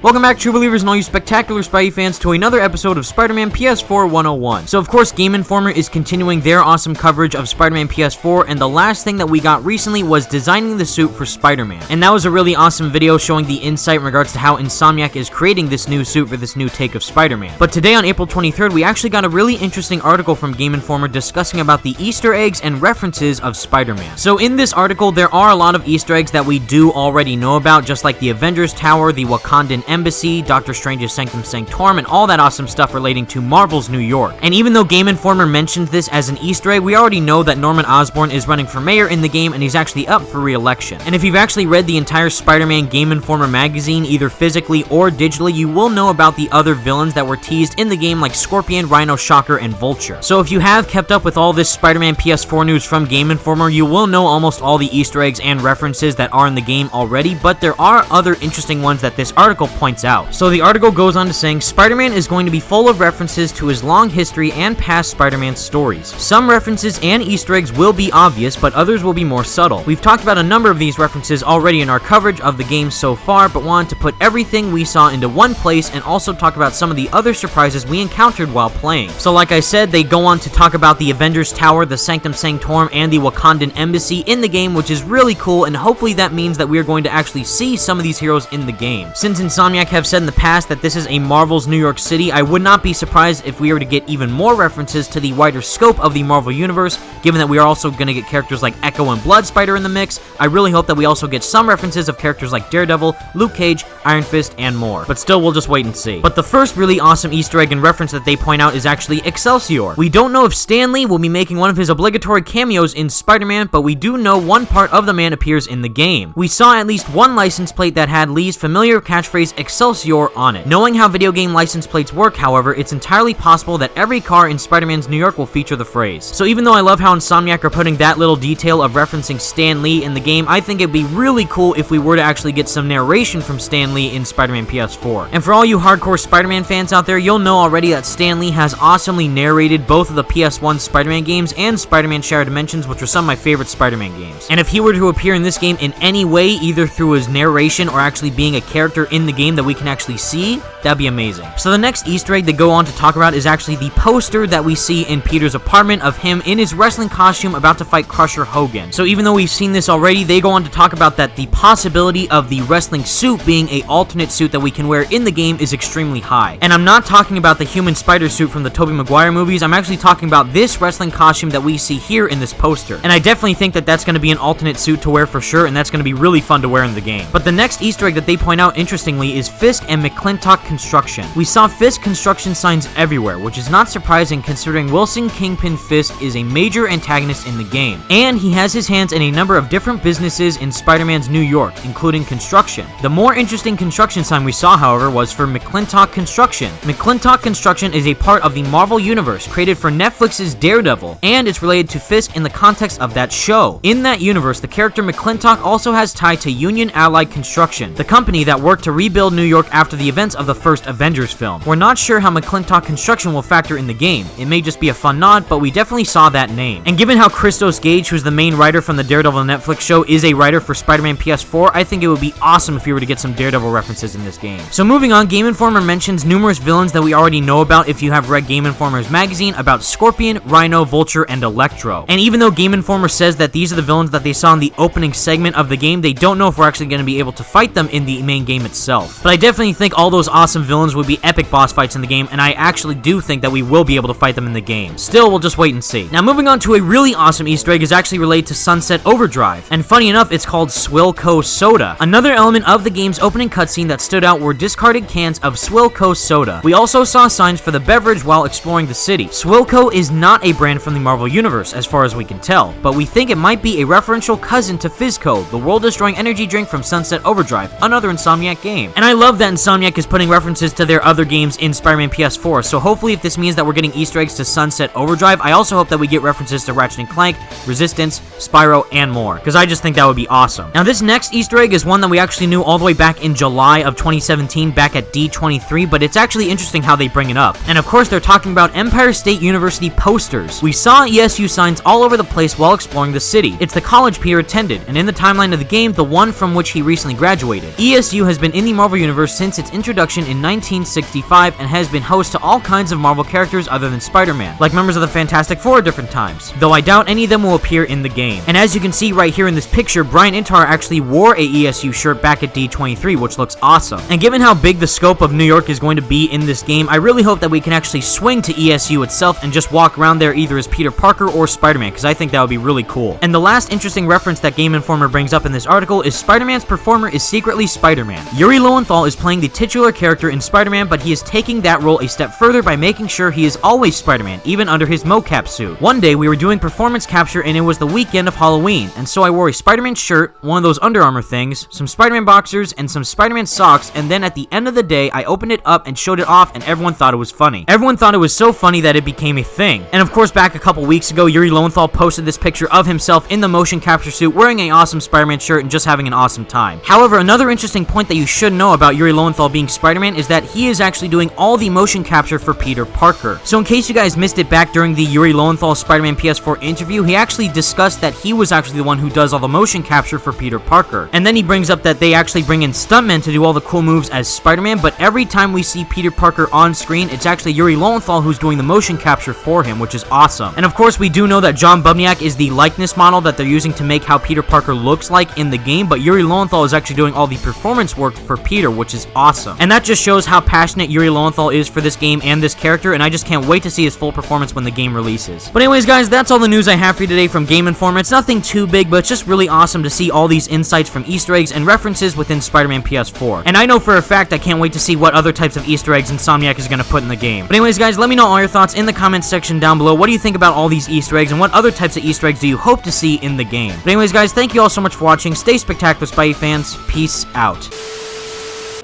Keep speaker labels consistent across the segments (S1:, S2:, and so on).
S1: Welcome back, true believers and all you spectacular Spidey fans, to another episode of Spider-Man PS4 101. So of course, Game Informer is continuing their awesome coverage of Spider-Man PS4, and the last thing that we got recently was designing the suit for Spider-Man. And that was a really awesome video showing the insight in regards to how Insomniac is creating this new suit for this new take of Spider-Man. But today on April 23rd, we actually got a really interesting article from Game Informer discussing about the Easter eggs and references of Spider-Man. So in this article, there are a lot of Easter eggs that we do already know about, just like the Avengers Tower, the Wakandan Embassy, Doctor Strange's Sanctum Sanctorum, and all that awesome stuff relating to Marvel's New York. And even though Game Informer mentioned this as an Easter egg, we already know that Norman Osborn is running for mayor in the game, and he's actually up for re-election. And if you've actually read the entire Spider-Man Game Informer magazine, either physically or digitally, you will know about the other villains that were teased in the game, like Scorpion, Rhino, Shocker, and Vulture. So if you have kept up with all this Spider-Man PS4 news from Game Informer, you will know almost all the Easter eggs and references that are in the game already, but there are other interesting ones that this article points out. So the article goes on to saying, Spider-Man is going to be full of references to his long history and past Spider-Man stories. Some references and Easter eggs will be obvious, but others will be more subtle. We've talked about a number of these references already in our coverage of the game so far, but wanted to put everything we saw into one place and also talk about some of the other surprises we encountered while playing. So like I said, they go on to talk about the Avengers Tower, the Sanctum Sanctorum, and the Wakandan Embassy in the game, which is really cool, and hopefully that means that we are going to actually see some of these heroes in the game. Since Insomniac have said in the past that this is a Marvel's New York City, I would not be surprised if we were to get even more references to the wider scope of the Marvel Universe, given that we are also going to get characters like Echo and Blood Spider in the mix. I really hope that we also get some references of characters like Daredevil, Luke Cage, Iron Fist, and more. But still, we'll just wait and see. But the first really awesome Easter egg and reference that they point out is actually Excelsior. We don't know if Stan Lee will be making one of his obligatory cameos in Spider-Man, but we do know one part of the man appears in the game. We saw at least one license plate that had Lee's familiar catchphrase Excelsior on it. Knowing how video game license plates work, however, it's entirely possible that every car in Spider-Man's New York will feature the phrase. So even though I love how Insomniac are putting that little detail of referencing Stan Lee in the game, I think it'd be really cool if we were to actually get some narration from Stan Lee in Spider-Man PS4. And for all you hardcore Spider-Man fans out there, you'll know already that Stan Lee has awesomely narrated both of the PS1 Spider-Man games and Spider-Man Shattered Dimensions, which are some of my favorite Spider-Man games. And if he were to appear in this game in any way, either through his narration or actually being a character in the game that we can actually see, that'd be amazing. So the next Easter egg they go on to talk about is actually the poster that we see in Peter's apartment of him in his wrestling costume about to fight Crusher Hogan. So even though we've seen this already, they go on to talk about that the possibility of the wrestling suit being an alternate suit that we can wear in the game is extremely high. And I'm not talking about the human spider suit from the Tobey Maguire movies, I'm actually talking about this wrestling costume that we see here in this poster. And I definitely think that that's going to be an alternate suit to wear for sure, and that's going to be really fun to wear in the game. But the next Easter egg that they point out, interestingly, is Fisk and Mcclintock Construction. We saw Fisk construction signs everywhere, which is not surprising considering Wilson Kingpin Fisk is a major antagonist in the game, and he has his hands in a number of different businesses in Spider-Man's New York, including construction. The more interesting construction sign we saw, however, was for Mcclintock Construction. Mcclintock Construction is a part of the Marvel Universe created for Netflix's Daredevil, and it's related to Fisk in the context of that show. In that universe, the character Mcclintock also has tie to Union Allied Construction, the company that worked to rebuild New York after the events of the first Avengers film. We're not sure how Mcclintock Construction will factor in the game. It may just be a fun nod, but we definitely saw that name. And given how Christos Gage, who's the main writer from the Daredevil Netflix show, is a writer for Spider-Man PS4, I think it would be awesome if we were to get some Daredevil references in this game. So moving on, Game Informer mentions numerous villains that we already know about if you have read Game Informer's magazine about Scorpion, Rhino, Vulture, and Electro. And even though Game Informer says that these are the villains that they saw in the opening segment of the game, they don't know if we're actually going to be able to fight them in the main game itself. But I definitely think all those awesome villains would be epic boss fights in the game, and I actually do think that we will be able to fight them in the game. Still, we'll just wait and see. Now moving on to a really awesome Easter egg is actually related to Sunset Overdrive, and funny enough, it's called Swilco Soda. Another element of the game's opening cutscene that stood out were discarded cans of Swilco Soda. We also saw signs for the beverage while exploring the city. Swilco is not a brand from the Marvel Universe, as far as we can tell, but we think it might be a referential cousin to Fizzco, the world-destroying energy drink from Sunset Overdrive, another Insomniac game. And I love that Insomniac is putting references to their other games in Spider-Man PS4, so hopefully if this means that we're getting Easter eggs to Sunset Overdrive, I also hope that we get references to Ratchet & Clank, Resistance, Spyro, and more, because I just think that would be awesome. Now this next Easter egg is one that we actually knew all the way back in July of 2017, back at D23, but it's actually interesting how they bring it up. And of course they're talking about Empire State University posters. We saw ESU signs all over the place while exploring the city. It's the college Peter attended, and in the timeline of the game, the one from which he recently graduated. ESU has been in the Marvel Marvel Universe since its introduction in 1965 and has been host to all kinds of Marvel characters other than Spider-Man, like members of the Fantastic Four at different times, though I doubt any of them will appear in the game. And as you can see right here in this picture, Brian Intar actually wore a ESU shirt back at D23, which looks awesome. And given how big the scope of New York is going to be in this game, I really hope that we can actually swing to ESU itself and just walk around there either as Peter Parker or Spider-Man, because I think that would be really cool. And the last interesting reference that Game Informer brings up in this article is Spider-Man's performer is secretly Spider-Man. Yuri Lowenthal is playing the titular character in Spider-Man, but he is taking that role a step further by making sure he is always Spider-Man, even under his mocap suit. One day, we were doing performance capture and it was the weekend of Halloween, and so I wore a Spider-Man shirt, one of those Under Armour things, some Spider-Man boxers, and some Spider-Man socks, and then at the end of the day, I opened it up and showed it off, and everyone thought it was funny. Everyone thought it was so funny that it became a thing. And of course, back a couple weeks ago, Yuri Lowenthal posted this picture of himself in the motion capture suit, wearing an awesome Spider-Man shirt and just having an awesome time. However, another interesting point that you should know about Yuri Lowenthal being Spider-Man is that he is actually doing all the motion capture for Peter Parker. So in case you guys missed it back during the Yuri Lowenthal Spider-Man PS4 interview, he actually discussed that he was actually the one who does all the motion capture for Peter Parker. And then he brings up that they actually bring in stuntmen to do all the cool moves as Spider-Man, but every time we see Peter Parker on screen, it's actually Yuri Lowenthal who's doing the motion capture for him, which is awesome. And of course, we do know that John Bubniak is the likeness model that they're using to make how Peter Parker looks like in the game, but Yuri Lowenthal is actually doing all the performance work for Peter, which is awesome. And that just shows how passionate Yuri Lowenthal is for this game and this character, and I just can't wait to see his full performance when the game releases. But anyways, guys, that's all the news I have for you today from Game Informer. It's nothing too big, but it's just really awesome to see all these insights from Easter eggs and references within Spider-Man PS4. And I know for a fact I can't wait to see what other types of Easter eggs Insomniac is going to put in the game. But anyways, guys, let me know all your thoughts in the comments section down below. What do you think about all these Easter eggs, and what other types of Easter eggs do you hope to see in the game? But anyways, guys, thank you all so much for watching. Stay spectacular, Spidey fans. Peace out.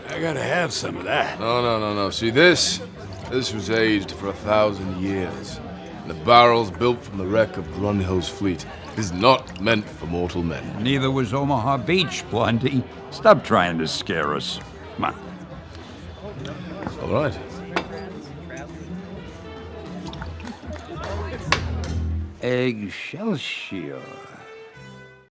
S2: I gotta have some of that.
S3: No. See, this was aged for 1,000 years. The barrels built from the wreck of Grunhill's fleet is not meant for mortal men.
S4: Neither was Omaha Beach, Blondie. Stop trying to scare us. Come on.
S3: All right.
S4: Eggshell shear.